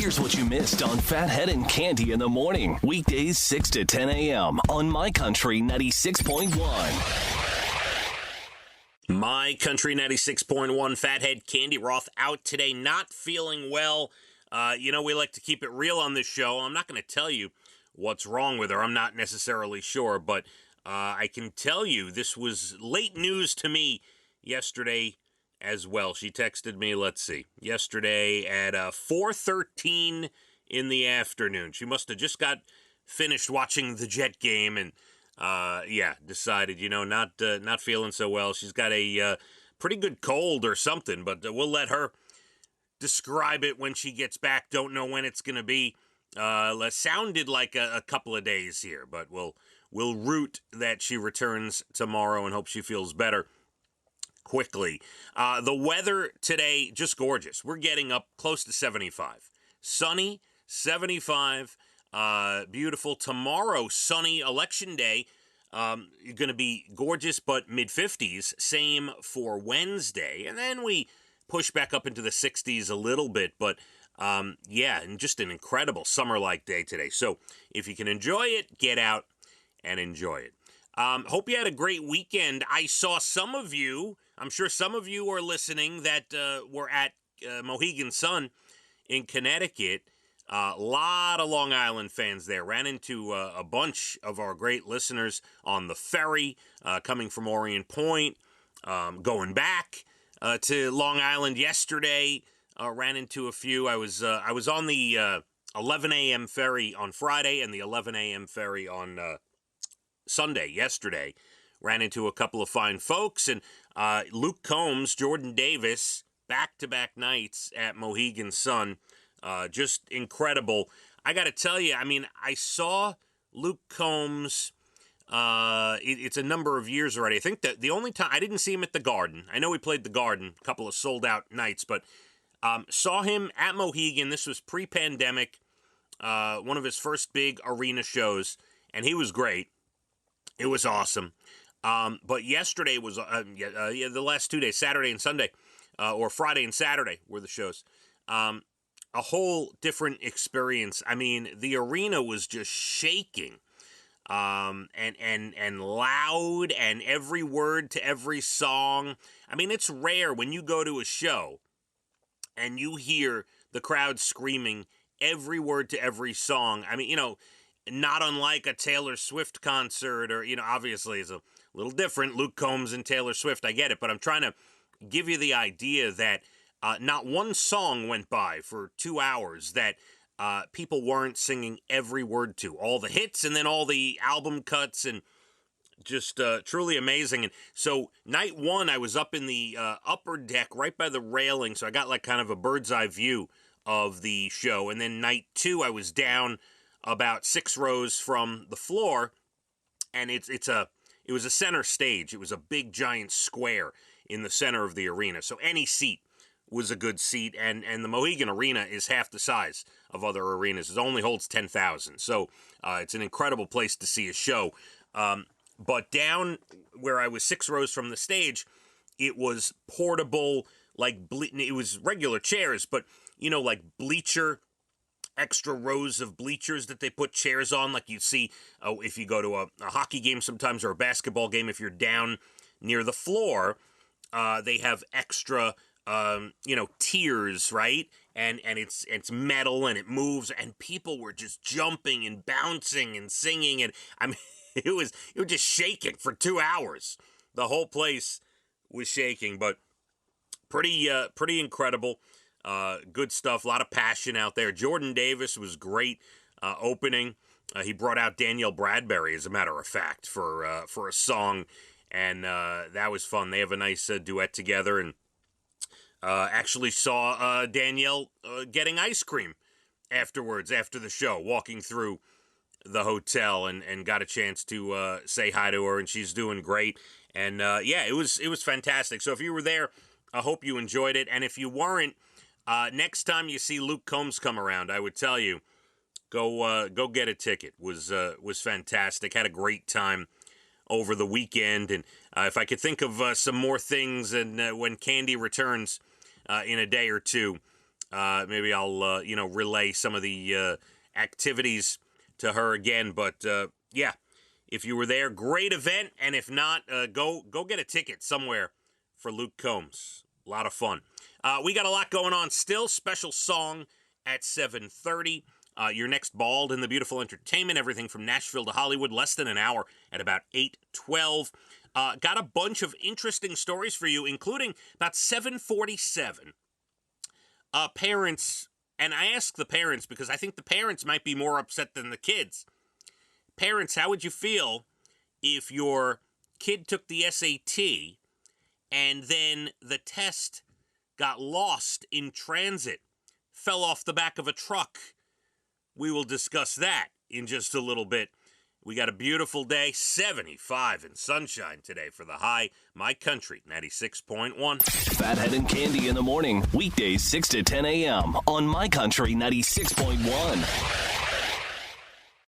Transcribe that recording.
Here's what you missed on Phathead and Cande in the morning. Weekdays 6 to 10 a.m. on My Country 96.1. My Country 96.1, Phathead, Cande Roth out today, not feeling well. We like to keep it real on this show. I'm not going to tell you what's wrong with her. I'm not necessarily sure, but I can tell you this was late news to me yesterday as well. She texted me, yesterday at 4:13 in the afternoon. She must have just got finished watching the Jet game and, decided, not feeling so well. She's got a pretty good cold or something, but we'll let her describe it when she gets back. Don't know when it's going to be. Sounded like a couple of days here, but we'll root that she returns tomorrow and hope she feels better quickly. The weather today, just gorgeous. We're getting up close to 75. Sunny, 75, beautiful. Tomorrow, sunny, election day, going to be gorgeous, but mid-50s. Same for Wednesday. And then we push back up into the 60s a little bit, but and just an incredible summer-like day today. So if you can enjoy it, get out and enjoy it. Hope you had a great weekend. I saw some of you, I'm sure some of you are listening, that were at Mohegan Sun in Connecticut. A lot of Long Island fans there. Ran into a bunch of our great listeners on the ferry, coming from Orient Point, going back to Long Island yesterday. Ran into a few. I was on the 11 a.m. ferry on Friday and the 11 a.m. ferry on Sunday, yesterday. Ran into a couple of fine folks, and Luke Combs, Jordan Davis, back-to-back nights at Mohegan Sun. Just incredible. I got to tell you, I saw Luke Combs, it's a number of years already. I think that the only time, I didn't see him at the Garden. I know he played the Garden, a couple of sold-out nights, but saw him at Mohegan. This was pre-pandemic, one of his first big arena shows, and he was great. It was awesome. But yesterday was, the last 2 days, Saturday and Sunday, or Friday and Saturday were the shows. A whole different experience. The arena was just shaking, and loud, and every word to every song. It's rare when you go to a show and you hear the crowd screaming every word to every song. Not unlike a Taylor Swift concert, or, obviously it's a little different. Luke Combs and Taylor Swift, I get it, but I'm trying to give you the idea that not one song went by for 2 hours that people weren't singing every word to. All the hits and then all the album cuts, and just truly amazing. And so night one, I was up in the upper deck right by the railing, so I got kind of a bird's eye view of the show. And then night two, I was down about 6 rows from the floor, and it was a center stage. It was a big giant square in the center of the arena, so any seat was a good seat, and the Mohegan Arena is half the size of other arenas. It only holds 10,000, so it's an incredible place to see a show. But down where I was 6 rows from the stage, it was portable, it was regular chairs, but, like bleacher, extra rows of bleachers that they put chairs on, like you see if you go to a hockey game sometimes, or a basketball game. If you're down near the floor, they have extra, tiers, right? And it's metal, and it moves, and people were just jumping and bouncing and singing, and it was just shaking for 2 hours. The whole place was shaking, but pretty incredible. Good stuff. A lot of passion out there. Jordan Davis was great opening. He brought out Danielle Bradbury, as a matter of fact, for a song, and that was fun. They have a nice duet together, and actually saw Danielle getting ice cream afterwards, after the show, walking through the hotel, and got a chance to say hi to her, and she's doing great. And it was fantastic. So if you were there, I hope you enjoyed it. And if you weren't, next time you see Luke Combs come around, I would tell you, go get a ticket. Was fantastic. Had a great time over the weekend. And if I could think of some more things, and when Cande returns in a day or two, Maybe I'll, relay some of the activities to her again. But, yeah, if you were there, great event. And if not, go get a ticket somewhere for Luke Combs. A lot of fun. We got a lot going on still. Special song at 7:30. Your next Bald in the Beautiful Entertainment. Everything from Nashville to Hollywood. Less than an hour at about 8:12. Got a bunch of interesting stories for you, including about 7:47. Parents, and I ask the parents because I think the parents might be more upset than the kids. Parents, how would you feel if your kid took the SAT and then the test got lost in transit, fell off the back of a truck? We will discuss that in just a little bit. We got a beautiful day, 75 and sunshine today for the high. My Country, 96.1. Phathead and Cande in the morning, weekdays 6 to 10 a.m. on My Country 96.1.